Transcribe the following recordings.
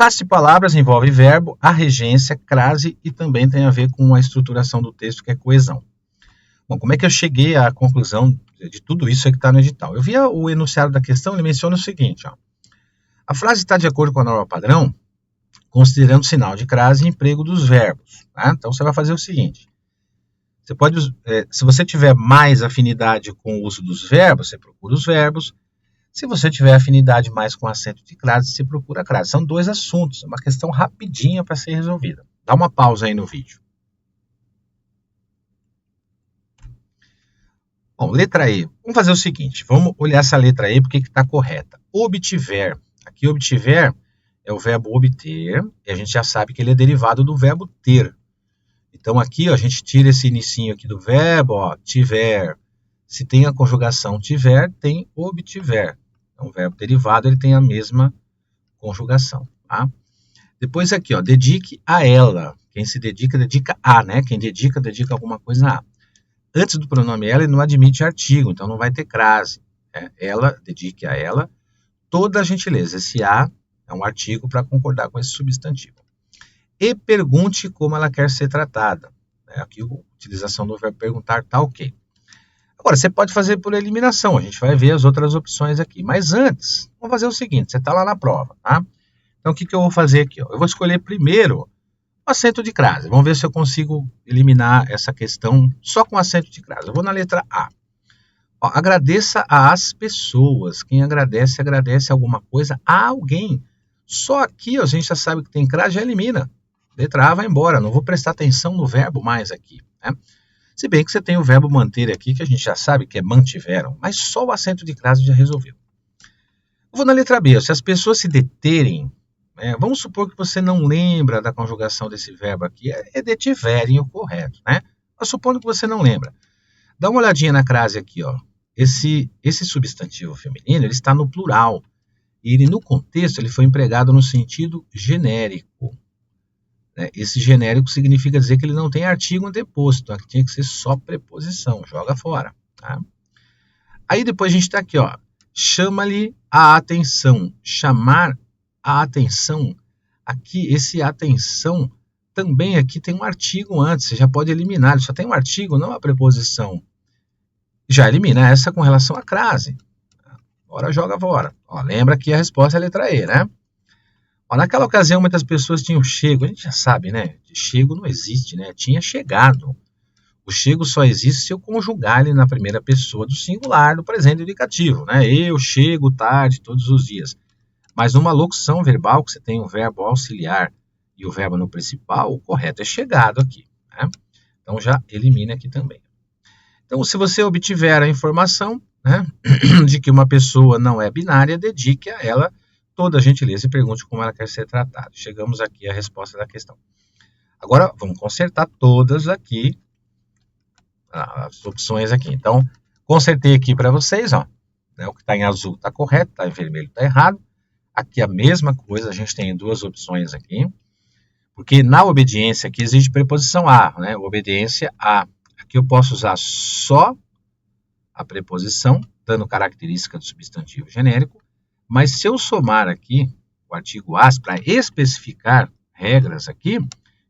Classe de palavras envolve verbo, a regência, crase e também tem a ver com a estruturação do texto, que é coesão. Bom, como é que eu cheguei à conclusão de tudo isso que está no edital? Eu vi o enunciado da questão, ele menciona o seguinte, ó. A frase está de acordo com a norma padrão, considerando sinal de crase e emprego dos verbos. Tá? Então, você vai fazer o seguinte. Você pode, se você tiver mais afinidade com o uso dos verbos, você procura os verbos. Se você tiver afinidade mais com acento de crase, você procura a crase. São dois assuntos, é uma questão rapidinha para ser resolvida. Dá uma pausa aí no vídeo. Bom, letra E. Vamos fazer o seguinte, vamos olhar essa letra E porque está correta. Obtiver. Aqui obtiver é o verbo obter, e a gente já sabe que ele é derivado do verbo ter. Então aqui ó, a gente tira esse inicinho aqui do verbo, ó, tiver. Se tem a conjugação tiver, tem obtiver. Então, o verbo derivado ele tem a mesma conjugação. Tá? Depois aqui, ó, dedique a ela. Quem se dedica, dedica a, né? Quem dedica, dedica alguma coisa a. Antes do pronome ela, ele não admite artigo, então não vai ter crase. Né? Ela, dedique a ela, toda a gentileza. Esse a é um artigo para concordar com esse substantivo. E pergunte como ela quer ser tratada. Aqui a utilização do verbo perguntar está ok. Agora, você pode fazer por eliminação, a gente vai ver as outras opções aqui. Mas antes, vamos fazer o seguinte, você está lá na prova, tá? Então, o que eu vou fazer aqui? Ó? Eu vou escolher primeiro o acento de crase. Vamos ver se eu consigo eliminar essa questão só com acento de crase. Eu vou na letra A. Ó, agradeça às pessoas. Quem agradece, agradece alguma coisa a alguém. Só aqui ó, a gente já sabe que tem crase, já elimina. Letra A vai embora, não vou prestar atenção no verbo mais aqui, né? Se bem que você tem o verbo manter aqui, que a gente já sabe que é mantiveram, mas só o acento de crase já resolveu. Eu vou na letra B. Se as pessoas se deterem, né, vamos supor que você não lembra da conjugação desse verbo aqui, é detiverem o correto, né? Mas supondo que você não lembra. Dá uma olhadinha na crase aqui, ó. Esse substantivo feminino, ele está no plural. E ele, no contexto, ele foi empregado no sentido genérico. Esse genérico significa dizer que ele não tem artigo anteposto, tá? Que tinha que ser só preposição, joga fora. Tá? Aí depois a gente está aqui, ó, chama-lhe a atenção. Chamar a atenção, aqui esse atenção também aqui tem um artigo antes, você já pode eliminar, ele só tem um artigo, não a preposição. Já elimina essa com relação à crase. Agora joga fora. Ó, lembra que a resposta é a letra E, né? Ó, naquela ocasião, muitas pessoas tinham chego. A gente já sabe, né? De chego não existe, né? Tinha chegado. O chego só existe se eu conjugar ele na primeira pessoa do singular, do presente indicativo, né? Eu chego tarde todos os dias. Mas numa locução verbal, que você tem o verbo auxiliar e o verbo no principal, o correto é chegado aqui, né? Então já elimina aqui também. Então, se você obtiver a informação, né, de que uma pessoa não é binária, dedique a ela toda a gentileza e pergunte como ela quer ser tratada. Chegamos aqui à resposta da questão. Agora, vamos consertar todas aqui, as opções aqui. Então, consertei aqui para vocês, ó, né, o que está em azul está correto, está em vermelho está errado. Aqui a mesma coisa, a gente tem duas opções aqui, porque na obediência aqui existe preposição a, né, obediência a. Aqui eu posso usar só a preposição, dando característica do substantivo genérico, mas se eu somar aqui o artigo as para especificar regras aqui,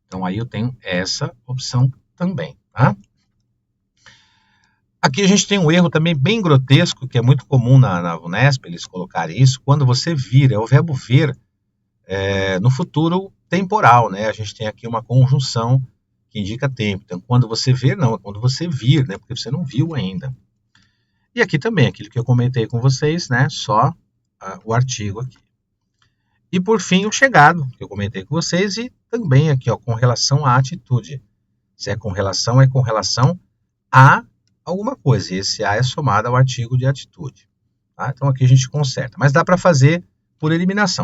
então aí eu tenho essa opção também, tá? Aqui a gente tem um erro também bem grotesco, que é muito comum na Unesp, eles colocarem isso, quando você vir, é o verbo ver, no futuro temporal, né? A gente tem aqui uma conjunção que indica tempo. Então, quando você ver, não, é quando você vir, né? Porque você não viu ainda. E aqui também, aquilo que eu comentei com vocês, né? Só o artigo aqui. E por fim, o chegado, que eu comentei com vocês, e também aqui, ó, com relação à atitude. Se é com relação a alguma coisa. E esse a é somado ao artigo de atitude. Tá? Então aqui a gente conserta. Mas dá para fazer por eliminação.